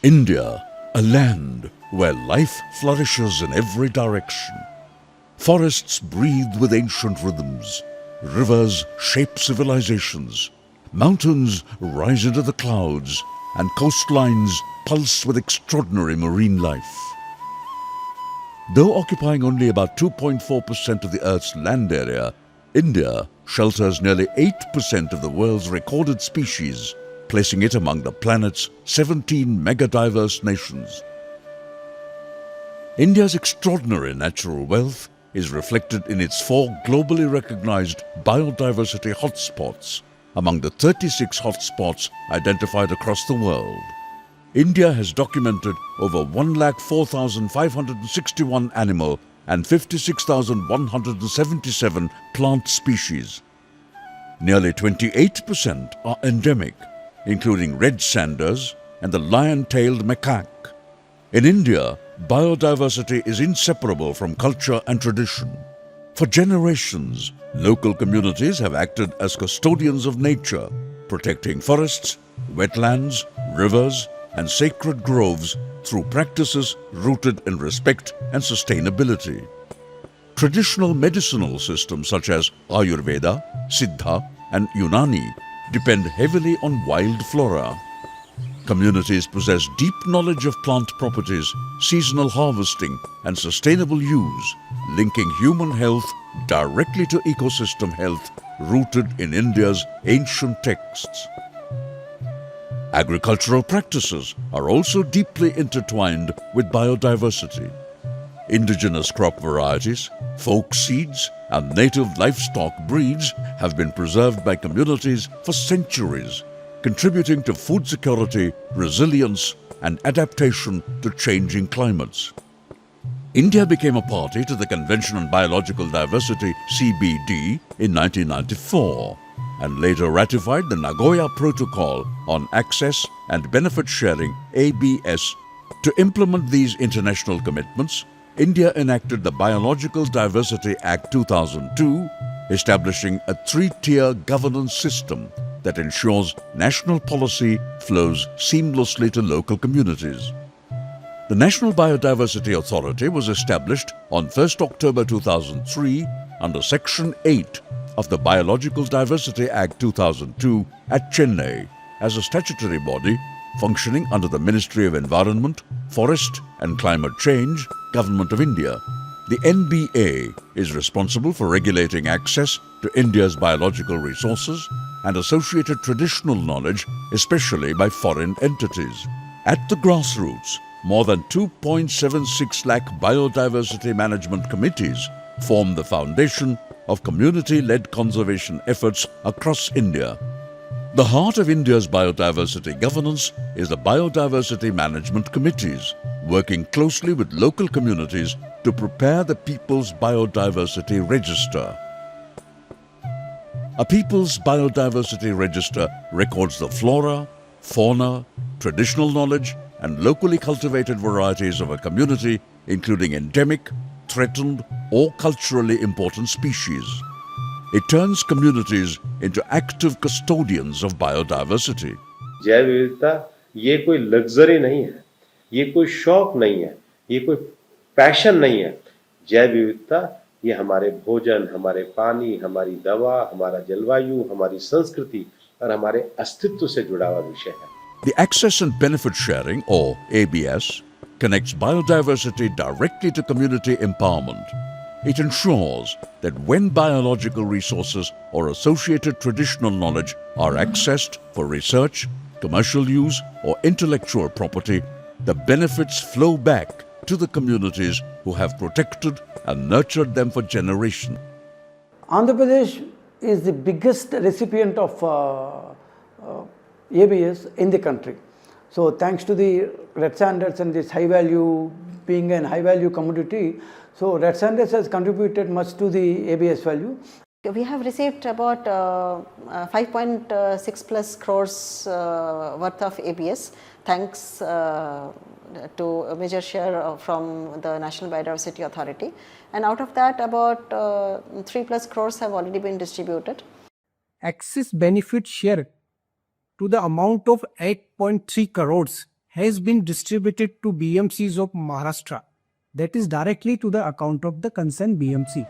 India, a land where life flourishes in every direction. Forests breathe with ancient rhythms. Rivers shape civilizations. Mountains rise into the clouds, and coastlines pulse with extraordinary marine life. Though occupying only about 2.4% of the Earth's land area, India shelters nearly 8% of the world's recorded species, placing it among the planet's 17 megadiverse nations. India's extraordinary natural wealth is reflected in its 4 globally recognized biodiversity hotspots, among the 36 hotspots identified across the world. India has documented over 104,561 animal and 56,177 plant species. Nearly 28% are endemic, including red sanders and the lion-tailed macaque. In India, biodiversity is inseparable from culture and tradition. For generations, local communities have acted as custodians of nature, protecting forests, wetlands, rivers, and sacred groves through practices rooted in respect and sustainability. Traditional medicinal systems such as Ayurveda, Siddha, and Unani depend heavily on wild flora. Communities possess deep knowledge of plant properties, seasonal harvesting, and sustainable use, linking human health directly to ecosystem health rooted in India's ancient texts. Agricultural practices are also deeply intertwined with biodiversity. Indigenous crop varieties, folk seeds, and native livestock breeds have been preserved by communities for centuries, contributing to food security, resilience, and adaptation to changing climates. India became a party to the Convention on Biological Diversity (CBD) in 1994 and later ratified the Nagoya Protocol on Access and Benefit Sharing (ABS). To implement these international commitments, India enacted the Biological Diversity Act 2002, establishing a 3-tier governance system that ensures national policy flows seamlessly to local communities. The National Biodiversity Authority was established on 1st October 2003 under Section 8 of the Biological Diversity Act 2002 at Chennai as a statutory body functioning under the Ministry of Environment, Forest and Climate Change, Government of India. The NBA is responsible for regulating access to India's biological resources and associated traditional knowledge, especially by foreign entities. At the grassroots, more than 2.76 lakh biodiversity management committees form the foundation of community-led conservation efforts across India. The heart of India's biodiversity governance is the Biodiversity Management Committees, working closely with local communities to prepare the People's Biodiversity Register. A People's Biodiversity Register records the flora, fauna, traditional knowledge, and locally cultivated varieties of a community, including endemic, threatened, or culturally important species. It turns communities into active custodians of biodiversity. जैव विविधता ये कोई luxury नहीं है, ये कोई शौक नहीं है, ये कोई पैशन नहीं है। जैव विविधता ये हमारे भोजन, हमारे पानी, हमारी दवा, हमारा जलवायु, हमारी संस्कृति और हमारे अस्तित्व से जुड़ा हुआ विषय है। The Access and Benefit Sharing, or ABS, connects biodiversity directly to community empowerment. It ensures that when biological resources or associated traditional knowledge are accessed for research, commercial use, or intellectual property, the benefits flow back to the communities who have protected and nurtured them for generations. Andhra Pradesh is the biggest recipient of ABS in the country. So thanks to the red sanders and this high value, being an high value commodity, so red sanders has contributed much to the ABS value. We have received about 5.6 plus crores worth of ABS, thanks to a major share from the National Biodiversity Authority, and out of that about 3 plus crores have already been distributed. Access benefit share to the amount of 8.3 crores has been distributed to BMCs of Maharashtra, that is directly to the account of the concerned BMC.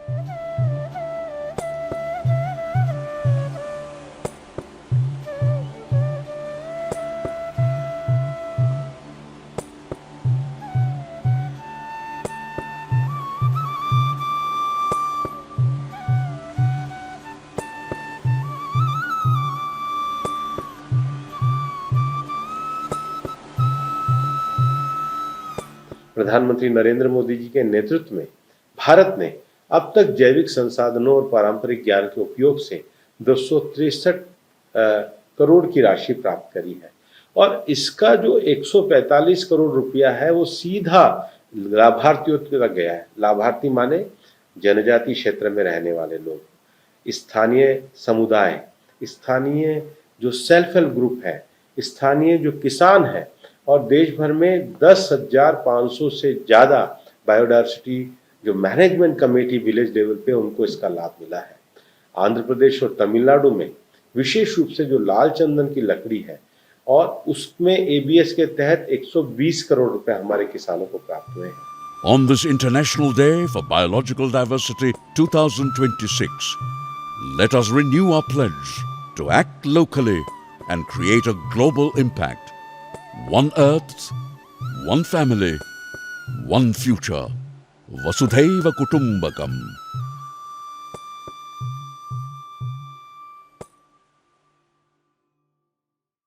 प्रधानमंत्री नरेंद्र मोदी जी के नेतृत्व में भारत ने अब तक जैविक संसाधनों और पारंपरिक ज्ञान के उपयोग से 263 करोड़ की राशि प्राप्त करी है और इसका जो 145 करोड़ रुपया है वो सीधा लाभार्थियों तक गया है। लाभार्थी माने जनजाति क्षेत्र में रहने वाले लोग, स्थानीय समुदाय, स्थानीय जो सेल्फ हेल्प ग्रुप है, स्थानीय जो किसान है और देश भर में 10,500 से ज़्यादा बायोडायवर्सिटी जो मैनेजमेंट कमेटी विलेज लेवल पे उनको इसका लाभ मिला है। आंध्र प्रदेश और तमिलनाडु में विशेष रूप से जो लाल चंदन की लकड़ी है और उसमें एबीएस के तहत 120 करोड़ रुपए हमारे किसानों को प्राप्त हुए हैं। On this International Day for Biological Diversity 2026, let us renew our pledge to act locally and create a global impact. One Earth, one family, one future. Vasudhaiva Kutumbakam.